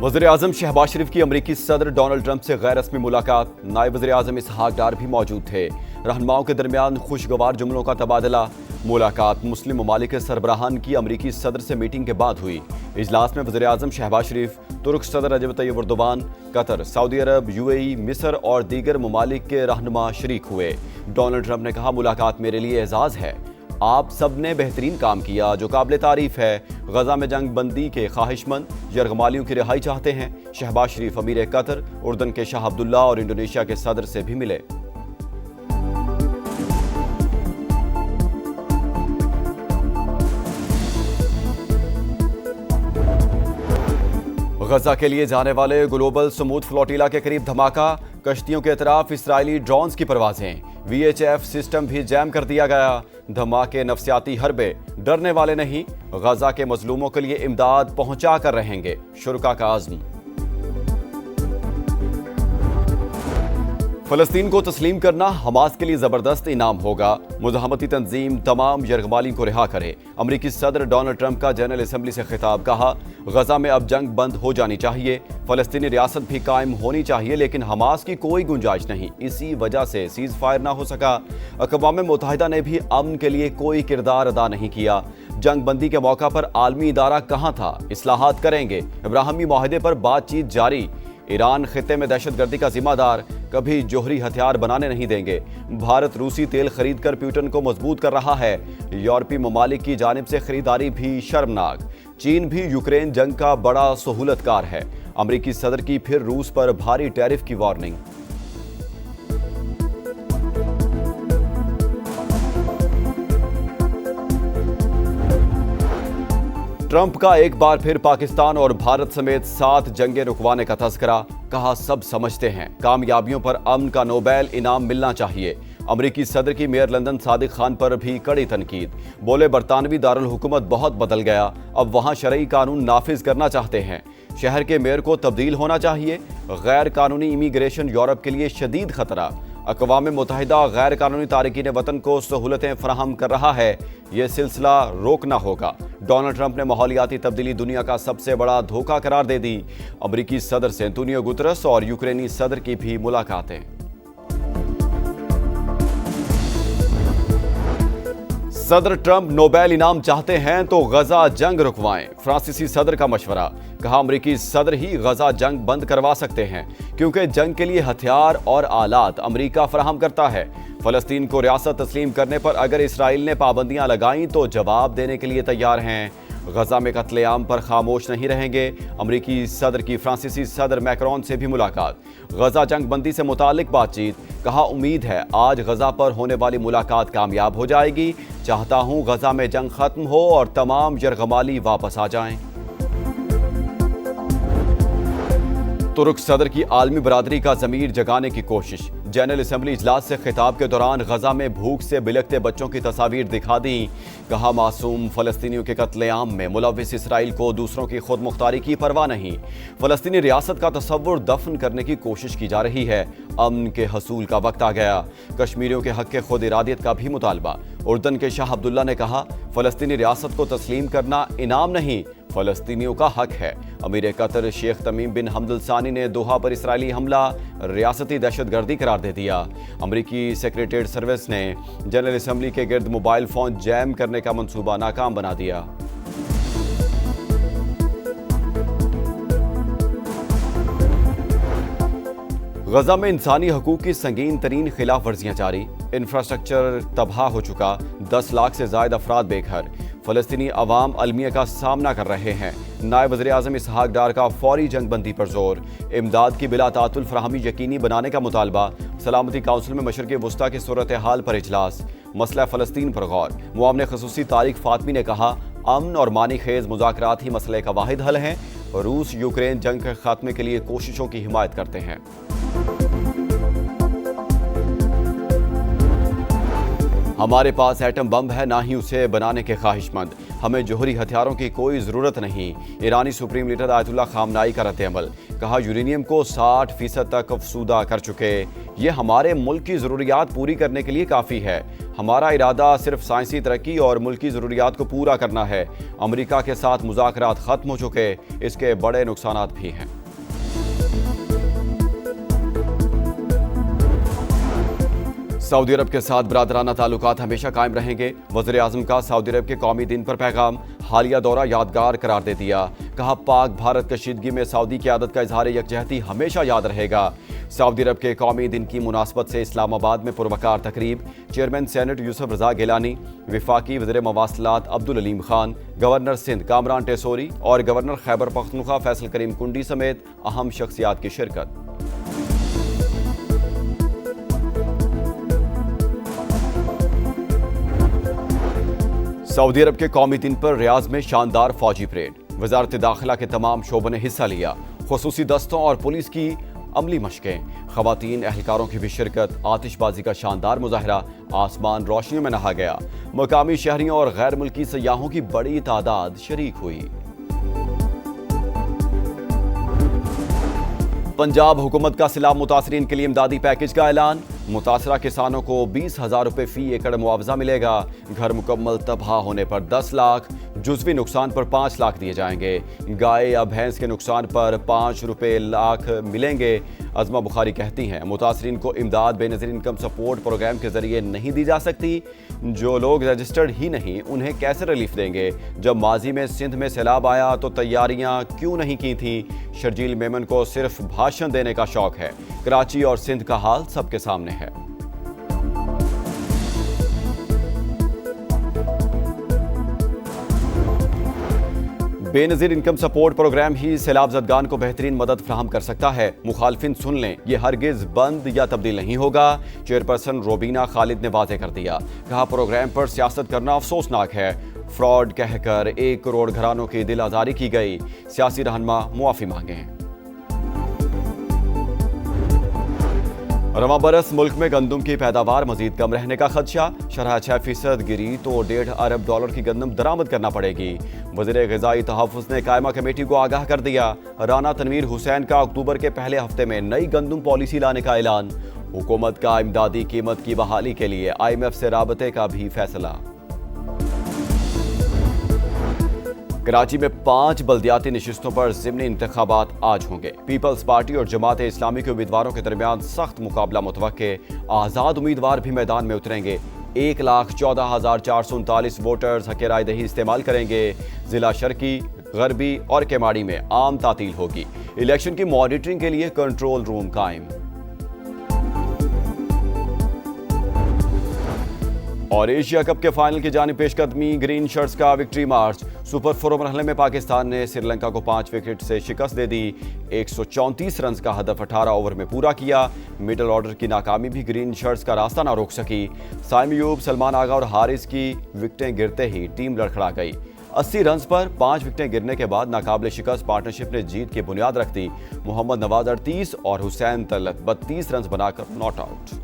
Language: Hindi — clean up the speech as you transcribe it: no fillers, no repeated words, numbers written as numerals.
वज़ीर-ए-आज़म शहबाज शरीफ की अमरीकी सदर डोनाल्ड ट्रंप से गैर रस्मी मुलाकात। नायब वज़ीर-ए-आज़म इसहाक डार भी मौजूद थे। रहनुमाओं के दरमियान खुशगवार जुमलों का तबादला। मुलाकात मुस्लिम ममालिक के सरबराहान की अमरीकी सदर से मीटिंग के बाद हुई। इजलास में वज़ीर-ए-आज़म शहबाज शरीफ, तुर्क सदर रजब तैयब एर्दोगान, कतर, सऊदी अरब, यूएई, मिस्र और दीगर ममालिक के रहनुमा शरीक हुए। डोनाल्ड ट्रंप ने कहा, मुलाकात मेरे लिए एजाज़ है। आप सब ने बेहतरीन काम किया जो काबिल तारीफ है। गजा में जंग बंदी के ख्वाहिशमंद यरगमालियों की रिहाई चाहते हैं। शहबाज शरीफ अमीर कतर, उर्दन के शाह अब्दुल्ला और इंडोनेशिया के सदर से भी मिले। गजा के लिए जाने वाले ग्लोबल समूद फ्लोटिला के करीब धमाका। कश्तियों के अतराफ इसराइली ड्रोन्स की परवाजें। VHF सिस्टम भी जैम कर दिया गया। धमाके नफ्सियाती हरबे, डरने वाले नहीं। गजा के मजलूमों के लिए इमदाद पहुंचा कर रहेंगे, शुरका का आज़म। फलस्तीन को तस्लीम करना हमास के लिए जबरदस्त इनाम होगा। मुज़ाहमती तंजीम तमाम यरगमालियों को रिहा करे। अमरीकी सदर डोनाल्ड ट्रंप का जनरल असम्बली से खिताब। कहा, गजा में अब जंग बंद हो जानी चाहिए। फलस्तीनी रियासत भी कायम होनी चाहिए, लेकिन हमास की कोई गुंजाइश नहीं। इसी वजह से सीज फायर ना हो सका। अक़वाम मुत्तहिदा ने भी अमन के लिए कोई किरदार अदा नहीं किया। जंग बंदी के मौका पर आलमी इदारा कहाँ था? इस्लाहात करेंगे। इब्राहिमी मुआहदे पर बातचीत जारी। ईरान खित्ते में दहशतगर्दी का जिम्मेदार, कभी जोहरी हथियार बनाने नहीं देंगे। भारत रूसी तेल खरीद कर पुतिन को मजबूत कर रहा है। यूरोपीय ममालिक की जानिब से खरीदारी भी शर्मनाक। चीन भी यूक्रेन जंग का बड़ा सहूलतकार है। अमरीकी सदर की फिर रूस पर भारी टैरिफ की वार्निंग। ट्रंप का एक बार फिर पाकिस्तान और भारत समेत 7 जंगें रुकवाने का तज़किरा। कहा, सब समझते हैं कामयाबियों पर अमन का नोबेल इनाम मिलना चाहिए। अमरीकी सदर की मेयर लंदन सादिक खान पर भी कड़ी तनकीद। बोले, बरतानवी दारुल हुकूमत बहुत बदल गया, अब वहाँ शरई कानून नाफिज करना चाहते हैं। शहर के मेयर को तब्दील होना चाहिए। गैर कानूनी इमिग्रेशन यूरोप के लिए शदीद खतरा। अक़वाम मुत्तहिदा गैर कानूनी तारिकीन वतन को सहूलतें फराहम कर रहा है, ये सिलसिला रोकना होगा। डोनाल्ड ट्रंप ने माहौलियाती तब्दीली दुनिया का सबसे बड़ा धोखा करार दे दी। अमरीकी सदर से एंटोनियो गुतरस और यूक्रेनी सदर की भी मुलाकातें। सदर ट्रंप नोबेल इनाम चाहते हैं तो गजा जंग रुकवाएं। फ्रांसीसी सदर का मशवरा। कहा, अमरीकी सदर ही गजा जंग बंद करवा सकते हैं, क्योंकि जंग के लिए हथियार और आलात अमरीका फराहम करता है। फलस्तीन को रियासत तस्लीम करने पर अगर इसराइल ने पाबंदियां लगाईं तो जवाब देने के लिए तैयार हैं। गजा में कत्लेआम पर खामोश नहीं रहेंगे। अमरीकी सदर की फ्रांसीसी सदर मैक्रोन से भी मुलाकात। गजा जंग बंदी से मुतालिक बातचीत। कहा, उम्मीद है आज गजा पर होने वाली मुलाकात कामयाब हो जाएगी। चाहता हूं गजा में जंग खत्म हो और तमाम यरगमाली वापस आ जाएं। तुर्क सदर की आलमी बरादरी का ज़मीर जगाने की कोशिश। जनरल असम्बली इजलास से खिताब के दौरान गजा में भूख से बिलखते बच्चों की तस्वीर दिखा दी। कहा, मासूम फलस्तीनियों के कत्लेआम में मुलविस इसराइल को दूसरों की खुद मुख्तारी की परवाह नहीं। फलस्तीनी रियासत का तस्वुर दफन करने की कोशिश की जा रही है। अमन के हसूल का वक्त आ गया। कश्मीरियों के हक के खुद इरादियत का भी मुतालबा। उर्दन के शाह अब्दुल्ला ने कहा, फलस्तीनी रियासत को तस्लीम करना इनाम नहीं, फलस्तीनियों का हक है। अमीर कतर शेख तमीम बिन हमद अल सानी ने दोहा पर इसराइली हमला रियासती दहशतगर्दी करार दे दिया। अमरीकी सेक्रेटरीट सर्विस ने जनरल असम्बली के गिर्द मोबाइल फोन जैम करने का मंसूबा नाकाम बना दिया। गजा में इंसानी हकूक की संगीन तरीन खिलाफ वर्जियां जारी। इंफ्रास्ट्रक्चर तबाह हो चुका। 10 लाख से ज्यादा अफराद बेघर। फलस्तीनी अवाम अलमिया का सामना कर रहे हैं। नायब वज़ीर-ए-आज़म इसहाक डार का फौरी जंग बंदी पर जोर। इमदाद की बिला तातुल फराहमी यकीनी बनाने का मुतालबा। सलामती काउंसिल में मशरिक़ वुस्ता की सूरत हाल पर इजलास। मसला फ़लस्तीन पर गौर। मुआवने ख़ुसूसी तारिक फ़ातमी ने कहा, अमन और मानी खेज मुज़ाकरात ही मसले का वाहिद हल हैं। रूस यूक्रेन जंग के खात्मे के लिए कोशिशों की हिमायत करते हैं। हमारे पास एटम बम है, ना ही उसे बनाने के ख्वाहिशमंद। हमें जोहरी हथियारों की कोई ज़रूरत नहीं। ईरानी सुप्रीम लीडर आयतुल्लाह खामनाई का रद्द-ए-अमल। कहा, यूरेनियम को 60% तक अफसूदा कर चुके। ये हमारे मुल्क की ज़रूरियात पूरी करने के लिए काफ़ी है। हमारा इरादा सिर्फ साइंसी तरक्की और मुल्की ज़रूरियात को पूरा करना है। अमेरिका के साथ मुज़ाकरात ख़त्म हो चुके, इसके बड़े नुकसानात भी हैं। सऊदी अरब के साथ बरादराना ताल्लुकात हमेशा कायम रहेंगे। वज़ीर आज़म का सऊदी अरब के कौमी दिन पर पैगाम। हालिया दौरा यादगार करार दे दिया। कहा, पाक भारत कशीदगी में सऊदी क़यादत का इजहार यकजहती हमेशा याद रहेगा। सऊदी अरब के कौमी दिन की मुनासबत से इस्लामाबाद में पुरवकार तकरीब। चेयरमैन सेनेट यूसुफ रज़ा गिलानी, वफाकी वज़ीर मवासलात अब्दुल अलीम खान, गवर्नर सिंध कामरान टेसोरी और गवर्नर खैबर पख्तूनख्वा फैसल करीम कुंडी समेत अहम शख्सियात की शिरकत। सऊदी अरब के कौमी दिन पर रियाज में शानदार फौजी परेड। वजारत दाखिला के तमाम शोबों ने हिस्सा लिया। खुसूसी दस्तों और पुलिस की अमली मशकें, खवातीन एहलकारों की भी शिरकत। आतिशबाजी का शानदार मुजाहरा, आसमान रोशनियों में नहा गया। मकामी शहरियों और गैर मुल्की सयाहों की बड़ी तादाद शरीक हुई। पंजाब हुकूमत का सैलाब मुतासरीन के लिए इमदादी पैकेज का ऐलान। मुतासरा किसानों को 20,000 रुपये फी एकड़ मुआवजा मिलेगा। घर मुकम्मल तबाह होने पर 10 लाख, जुज़वी नुकसान पर 5 लाख दिए जाएंगे। गाय या भैंस के नुकसान पर 5 रुपये लाख मिलेंगे। अज़मा बुखारी कहती हैं, मुतासरीन को इमदाद बेनज़ीर इनकम सपोर्ट प्रोग्राम के जरिए नहीं दी जा सकती। जो लोग रजिस्टर्ड ही नहीं, उन्हें कैसे रिलीफ देंगे? जब माजी में सिंध में सैलाब आया तो तैयारियां क्यों नहीं की थी? शर्जील मेमन को सिर्फ भाषण देने का शौक है। कराची और सिंध का हाल सबके सामने है। बेनज़ीर इनकम सपोर्ट प्रोग्राम ही सैलाब ज़दगान को बेहतरीन मदद फराहम कर सकता है। मुखालफिन सुन लें, ये हरगिज़ बंद या तब्दील नहीं होगा। चेयरपर्सन रोबीना खालिद ने वाज़ेह कर दिया। कहा, प्रोग्राम पर सियासत करना अफसोसनाक है। फ्रॉड कहकर 1 करोड़ घरानों की दिल आज़ारी की गई। सियासी रहनुमा मुआफ़ी मांगे। रवां बरस मुल्क में गंदम की पैदावार मजीद कम रहने का खदशा। शरह 6% गिरी तो $1.5 अरब की गंदम दरामद करना पड़ेगी। वज़ीर ग़िज़ाई तहफ़्फ़ुज़ ने कायमा कमेटी को आगाह कर दिया। राना तनवीर हुसैन का अक्टूबर के पहले हफ्ते में नई गंदम पॉलिसी लाने का ऐलान। हुकूमत का इमदादी कीमत की बहाली के लिए IMF से राबते का भी फैसला। कराची में 5 बल्दियाती नशिस्तों पर ज़िमनी इंतखाबात आज होंगे। पीपल्स पार्टी और जमात इस्लामी के उम्मीदवारों के दरमियान सख्त मुकाबला मुतवक्के। आज़ाद उम्मीदवार भी मैदान में उतरेंगे। 1,14,439 वोटर्स हक़ राय दही इस्तेमाल करेंगे। जिला शर्की, गरबी और केमाड़ी में आम तातील होगी। इलेक्शन की मॉनिटरिंग के लिए कंट्रोल रूम कायम। और एशिया कप के फाइनल की जानिब पेशकदमी, ग्रीन शर्ट्स का विक्ट्री मार्च। सुपर 4 मरहले में पाकिस्तान ने श्रीलंका को 5 विकेट से शिकस्त दे दी। 134 रन का हदफ 18 ओवर में पूरा किया। मिडल ऑर्डर की नाकामी भी ग्रीन शर्ट्स का रास्ता ना रोक सकी। साइम अयूब, सलमान आगा और हारिस की विकेटें गिरते ही टीम लड़खड़ा गई। 80 रन पर 5 विकेटें गिरने के बाद नाकाबिले शिकस्त पार्टनरशिप ने जीत की बुनियाद रख दी। मोहम्मद नवाज 38 और हुसैन तलत 32 रन बनाकर नॉट आउट।